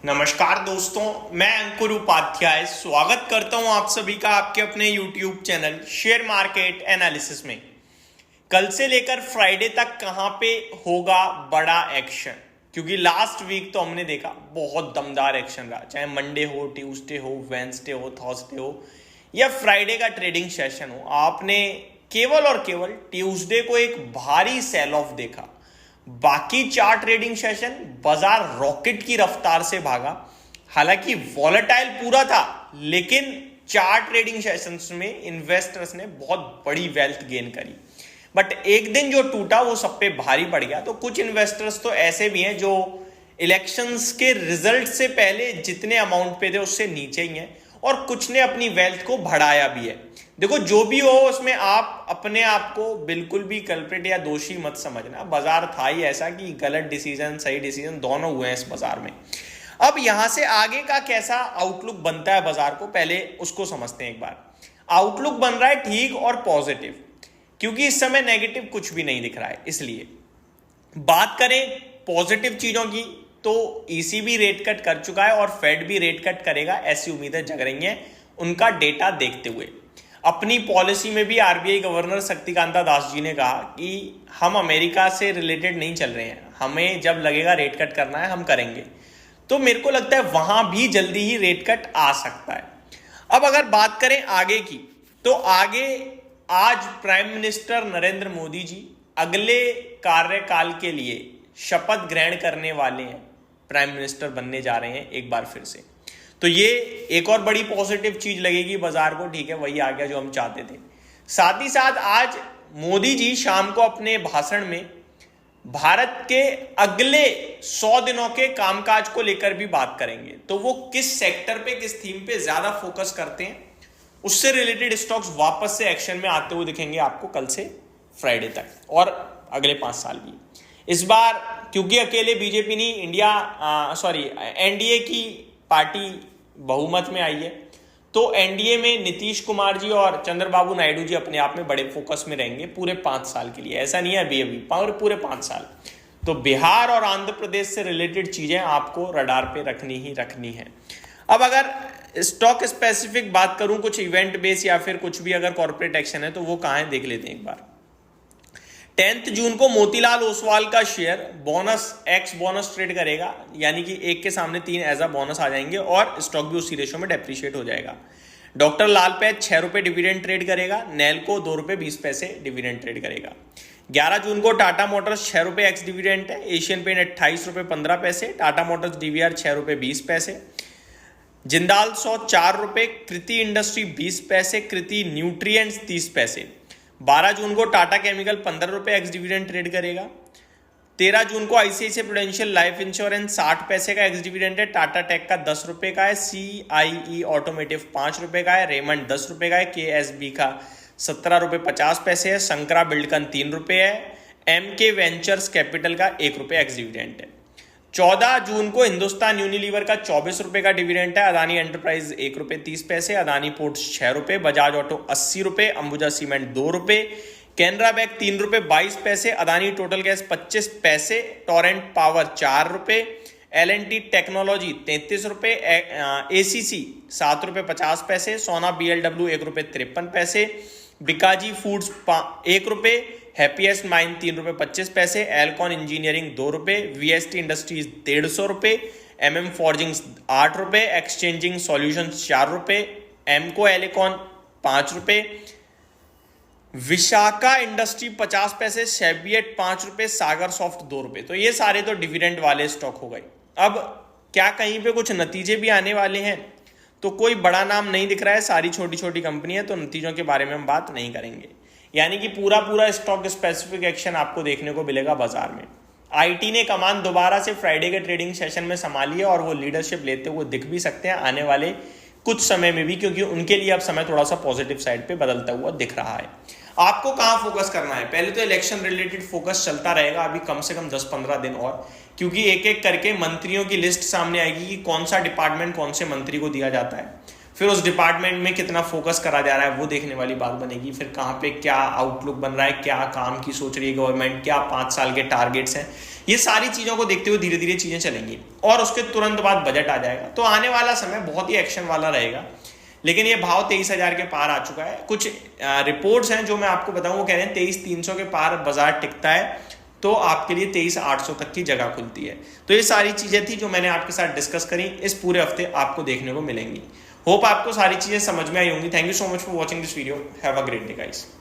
नमस्कार दोस्तों, मैं अंकुर उपाध्याय स्वागत करता हूं आप सभी का आपके अपने YouTube channel share market analysis में। कल से लेकर फ्राइडे तक कहां पे होगा बड़ा एक्शन, क्योंकि लास्ट वीक तो हमने देखा बहुत दमदार एक्शन रहा, चाहे मंडे हो, ट्यूसडे हो, वेंसडे हो, थर्सडे हो या फ्राइडे का ट्रेडिंग सेशन हो। आपने केवल और केवल ट्यूसडे को एक भारी सेल ऑफ देखा। बाकी 4 ट्रेडिंग सेशन बाजार रॉकेट की रफ्तार से भागा। हालांकि वॉलेटाइल पूरा था, लेकिन 4 ट्रेडिंग सेशंस में इन्वेस्टर्स ने बहुत बड़ी वेल्थ गेन करी। बट एक दिन जो टूटा वो सब पे भारी पड़ गया। तो कुछ इन्वेस्टर्स तो ऐसे भी हैं जो इलेक्शंस के रिजल्ट से पहले जितने अमाउंट पे थे उससे नीचे ही हैं, और कुछ ने अपनी वेल्थ को बढ़ाया भी है। देखो, जो भी हो उसमें आप अपने आप को बिल्कुल भी कल्प्रिट या दोषी मत समझना। बाजार था ही ऐसा कि गलत डिसीजन सही डिसीजन दोनों हुए हैं इस बाजार में। अब यहां से आगे का कैसा आउटलुक बनता है बाजार को, पहले उसको समझते हैं एक बार। आउटलुक बन रहा है ठीक और पॉजिटिव, क्योंकि इस समय नेगेटिव कुछ भी नहीं दिख रहा है। इसलिए बात करें पॉजिटिव चीजों की तो ईसीबी रेट कट कर चुका है और फेड भी रेट कट करेगा, ऐसी उम्मीदें जग रही हैं उनका डेटा देखते हुए। अपनी पॉलिसी में भी आरबीआई गवर्नर शक्तिकांता दास जी ने कहा कि हम अमेरिका से रिलेटेड नहीं चल रहे हैं, हमें जब लगेगा रेट कट करना है हम करेंगे। तो मेरे को लगता है वहां भी जल्दी ही रेट कट आ सकता है। अब अगर बात करें आगे की, तो आगे आज प्राइम मिनिस्टर नरेंद्र मोदी जी अगले कार्यकाल के लिए शपथ ग्रहण करने वाले हैं, प्राइम मिनिस्टर बनने जा रहे हैं एक बार फिर से। तो ये एक और बड़ी पॉजिटिव चीज लगेगी बाजार को। ठीक है, वही आ गया जो हम चाहते थे। साथ ही साथ आज मोदी जी शाम को अपने भाषण में भारत के अगले 100 दिनों के कामकाज को लेकर भी बात करेंगे। तो वो किस सेक्टर पे, किस थीम पे ज्यादा फोकस करते हैं, उससे रिलेटेड स्टॉक्स वापस से एक्शन में आते हुए दिखेंगे आपको कल से फ्राइडे तक, और अगले 5 साल भी। इस बार क्योंकि अकेले बीजेपी नहीं, एनडीए की पार्टी बहुमत में आई है, तो एनडीए में नीतीश कुमार जी और चंद्रबाबू नायडू जी अपने आप में बड़े फोकस में रहेंगे पूरे 5 साल के लिए। ऐसा नहीं है अभी पूरे 5 साल। तो बिहार और आंध्र प्रदेश से रिलेटेड चीजें आपको रडार पे रखनी ही रखनी है। अब अगर स्टॉक स्पेसिफिक बात करूं, कुछ इवेंट बेस या फिर कुछ भी अगर कॉर्पोरेट एक्शन है तो वो कहां है देख लेते हैं एक बार। 10 जून को मोतीलाल ओसवाल का शेयर एक्स बोनस ट्रेड करेगा, यानी कि 1 के सामने 3 एज अ बोनस आ जाएंगे और स्टॉक भी उसी रेशो में डेप्रिशिएट हो जाएगा। डॉक्टर लाल पैथ 6 रुपए डिविडेंड ट्रेड करेगा, नेल्को 2 रुपए 20 पैसे डिविडेंड ट्रेड करेगा। 11 जून को टाटा मोटर्स 6 रुपए एक्स डिविडेंड है, एशियन पेंट 28 रुपए 15 पैसे, टाटा मोटर्स डीवीआर 6 रुपए 20 पैसे, जिंदाल 100 4 रुपए, कृति इंडस्ट्री 20 पैसे, कृति न्यूट्रिएंट्स 30 पैसे। 12 जून को टाटा केमिकल 15 रुपए एक्स डिविडेंड ट्रेड करेगा। 13 जून को आईसीआईसीआई प्रूडेंशियल लाइफ इंश्योरेंस 60 पैसे का एक्स डिविडेंड है, टाटा टेक का 10 रुपए का है, सीआईई ऑटोमेटिव 5 रुपए का है, रेमंड 10 रुपए का है, केएसबी का 17 रुपए 50 पैसे है, संकरा बिल्डकन 3 रुपए है, एमके वेंचर्स कैपिटल का 1 रुपए एक्स डिविडेंड है। 14 जून को हिंदुस्तान यूनिलीवर का 24 रुपए का डिविडेंड है, अदानी एंटरप्राइज 1 रुपए 30 पैसे, अदानी पोर्ट्स 6 रुपए, बजाज ऑटो 80 रुपए, अंबुजा सीमेंट 2 रुपए, कैनरा बैंक 3 रुपए 22 पैसे, अदानी टोटल गैस 25 पैसे, टोरेंट पावर 4 रुपए, एलएनटी टेक्नोलॉजी 33 रुपए, एसीसी 7 रुपए 50 पैसे, सोना बीएलडब्ल्यू 1 रुपए 53 पैसे, बिकाजी फूड्स 1 रुपए, हैप्पीएस्ट माइन 3 रुपए 25 पैसे, एल्कॉन इंजीनियरिंग 2 रुपए, वीएसटी इंडस्ट्रीज 150 रुपए, एमएम फॉर्जिंग 8 रुपए, एक्सचेंजिंग सॉल्यूशंस 4 रुपए, एमको एलिकॉन 5 रुपए, विशाखा इंडस्ट्री 50 पैसे, शेबियट 5 रुपए, सागर सॉफ्ट 2 रुपए। तो ये सारे तो डिविडेंड वाले स्टॉक हो गए। अब क्या कहीं पे कुछ नतीजे भी आने वाले हैं? तो कोई बड़ा नाम नहीं दिख रहा है, सारी छोटी छोटी कंपनी है, तो नतीजों के बारे में हम बात नहीं करेंगे। यानी कि पूरा स्टॉक स्पेसिफिक एक्शन आपको देखने को मिलेगा बाजार में। आईटी ने कमान दोबारा से फ्राइडे के ट्रेडिंग सेशन में संभाली है, और वो लीडरशिप लेते हुए दिख भी सकते हैं आने वाले कुछ समय में भी, क्योंकि उनके लिए अब समय थोड़ा सा पॉजिटिव साइड पे बदलता हुआ दिख रहा है। आपको कहां फोकस करना है? पहले तो इलेक्शन रिलेटेड फोकस चलता रहेगा अभी कम से कम 10-15 दिन और, क्योंकि एक एक करके मंत्रियों की लिस्ट सामने आएगी कि कौन सा डिपार्टमेंट कौन से मंत्री को दिया जाता है। फिर उस डिपार्टमेंट में कितना फोकस करा जा रहा है वो देखने वाली बात बनेगी। फिर कहाँ पे क्या आउटलुक बन रहा है, क्या काम की सोच रही है गवर्नमेंट, क्या 5 साल के टारगेट्स हैं, ये सारी चीज़ों को देखते हुए धीरे धीरे चीज़ें चलेंगी। और उसके तुरंत बाद बजट आ जाएगा। तो आने वाला समय बहुत ही एक्शन वाला रहेगा। लेकिन ये भाव 23,000 के पार आ चुका है। कुछ रिपोर्ट्स हैं जो मैं आपको बताऊं, वो कह रहे हैं 23,300 के पार बाजार टिकता है तो आपके लिए 23,800 तक की जगह खुलती है। तो ये सारी चीजें थी जो मैंने आपके साथ डिस्कस करी, इस पूरे हफ्ते आपको देखने को मिलेंगी। होप आपको सारी चीजें समझ में आई होंगी। Thank you so much for watching this video. Have a great day guys.